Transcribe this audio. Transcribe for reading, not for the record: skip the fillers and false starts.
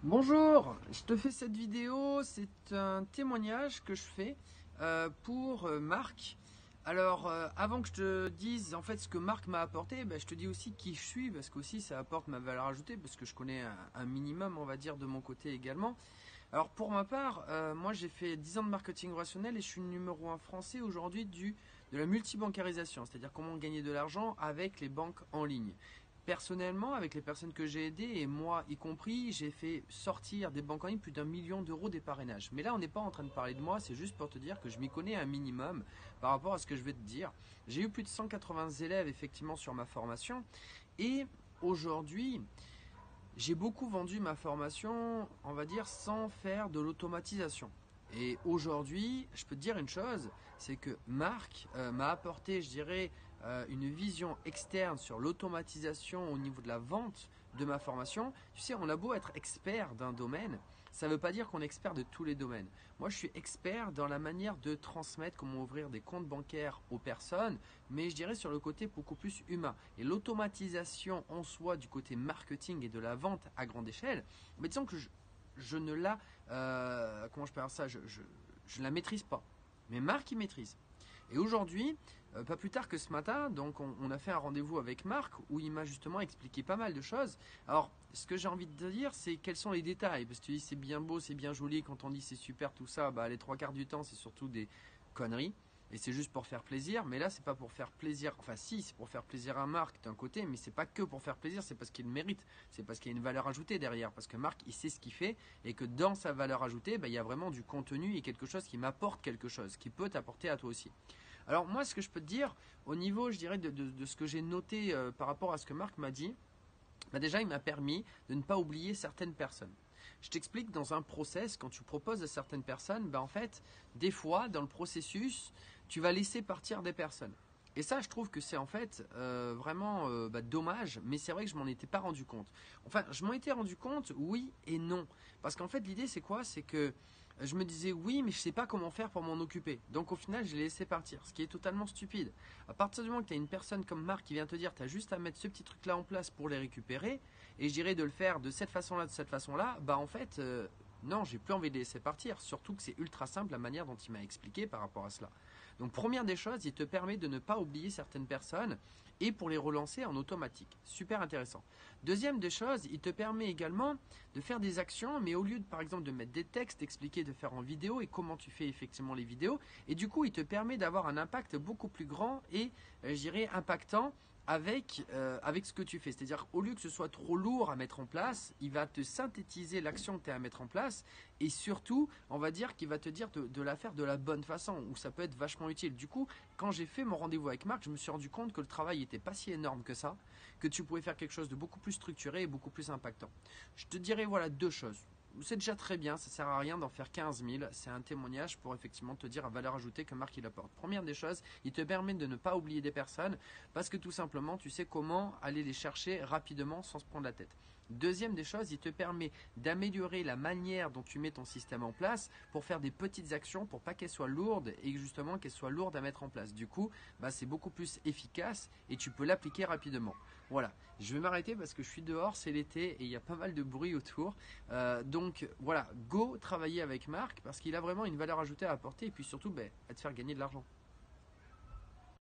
Bonjour, je te fais cette vidéo, c'est un témoignage que je fais pour Marc. Alors avant que je te dise en fait ce que Marc m'a apporté, je te dis aussi qui je suis parce qu'aussi ça apporte ma valeur ajoutée parce que je connais un minimum on va dire de mon côté également. Alors pour ma part, moi j'ai fait 10 ans de marketing relationnel et je suis le numéro 1 français aujourd'hui de la multibancarisation, c'est-à-dire comment gagner de l'argent avec les banques en ligne. Personnellement, avec les personnes que j'ai aidées, et moi y compris, j'ai fait sortir des banques en ligne plus d'1 million d'euros des parrainages. Mais là, on n'est pas en train de parler de moi, c'est juste pour te dire que je m'y connais un minimum par rapport à ce que je vais te dire. J'ai eu plus de 180 élèves effectivement sur ma formation et aujourd'hui, j'ai beaucoup vendu ma formation, on va dire, sans faire de l'automatisation. Et aujourd'hui, je peux te dire une chose, c'est que Marc m'a apporté, je dirais, une vision externe sur l'automatisation au niveau de la vente de ma formation. Tu sais, on a beau être expert d'un domaine, ça ne veut pas dire qu'on est expert de tous les domaines. Moi, je suis expert dans la manière de transmettre, comment ouvrir des comptes bancaires aux personnes, mais je dirais sur le côté beaucoup plus humain. Et l'automatisation en soi du côté marketing et de la vente à grande échelle, mais disons que je ne la, comment je peux dire ça, je ne la maîtrise pas. Mais Marc, il maîtrise. Et aujourd'hui, pas plus tard que ce matin, donc on a fait un rendez-vous avec Marc où il m'a justement expliqué pas mal de choses. Alors, ce que j'ai envie de te dire, c'est quels sont les détails. Parce que tu dis c'est bien beau, c'est bien joli, quand on dit c'est super tout ça, les trois quarts du temps c'est surtout des conneries. Et c'est juste pour faire plaisir, mais là c'est pas pour faire plaisir, enfin si c'est pour faire plaisir à Marc d'un côté, mais c'est pas que pour faire plaisir, c'est parce qu'il le mérite, c'est parce qu'il y a une valeur ajoutée derrière, parce que Marc il sait ce qu'il fait et que dans sa valeur ajoutée, il y a vraiment du contenu et quelque chose qui m'apporte quelque chose, qui peut t'apporter à toi aussi. Alors moi ce que je peux te dire au niveau je dirais de ce que j'ai noté par rapport à ce que Marc m'a dit, déjà il m'a permis de ne pas oublier certaines personnes. Je t'explique dans un process, quand tu proposes à certaines personnes, en fait, des fois, dans le processus, tu vas laisser partir des personnes. Et ça, je trouve que c'est en fait vraiment dommage, mais c'est vrai que je m'en étais pas rendu compte. Enfin, je m'en étais rendu compte, oui et non. Parce qu'en fait, l'idée, c'est quoi? C'est que je me disais oui, mais je sais pas comment faire pour m'en occuper. Donc au final, je l'ai laissé partir, ce qui est totalement stupide. À partir du moment que tu as une personne comme Marc qui vient te dire, tu as juste à mettre ce petit truc-là en place pour les récupérer, et je dirais de le faire de cette façon-là, de cette façon-là, en fait, non, j'ai plus envie de les laisser partir. Surtout que c'est ultra simple la manière dont il m'a expliqué par rapport à cela. Donc première des choses, il te permet de ne pas oublier certaines personnes et pour les relancer en automatique. Super intéressant. Deuxième des choses, il te permet également de faire des actions, mais au lieu de par exemple de mettre des textes, d'expliquer, de faire en vidéo et comment tu fais effectivement les vidéos. Et du coup, il te permet d'avoir un impact beaucoup plus grand et je dirais impactant avec ce que tu fais. C'est-à-dire au lieu que ce soit trop lourd à mettre en place, il va te synthétiser l'action que tu as à mettre en place et surtout, on va dire qu'il va te dire de la faire de la bonne façon où ça peut être vachement utile. Du coup, quand j'ai fait mon rendez-vous avec Marc, je me suis rendu compte que le travail n'était pas si énorme que ça, que tu pouvais faire quelque chose de beaucoup plus structuré et beaucoup plus impactant. Je te dirais voilà deux choses. C'est déjà très bien, ça sert à rien d'en faire 15 000. C'est un témoignage pour effectivement te dire la valeur ajoutée que Marc il apporte. Première des choses, il te permet de ne pas oublier des personnes parce que tout simplement tu sais comment aller les chercher rapidement sans se prendre la tête. Deuxième des choses, il te permet d'améliorer la manière dont tu mets ton système en place pour faire des petites actions pour pas qu'elles soient lourdes et justement qu'elles soient lourdes à mettre en place. Du coup, c'est beaucoup plus efficace et tu peux l'appliquer rapidement. Voilà, je vais m'arrêter parce que je suis dehors, c'est l'été et il y a pas mal de bruit autour. Donc voilà, go travailler avec Marc parce qu'il a vraiment une valeur ajoutée à apporter et puis surtout à te faire gagner de l'argent.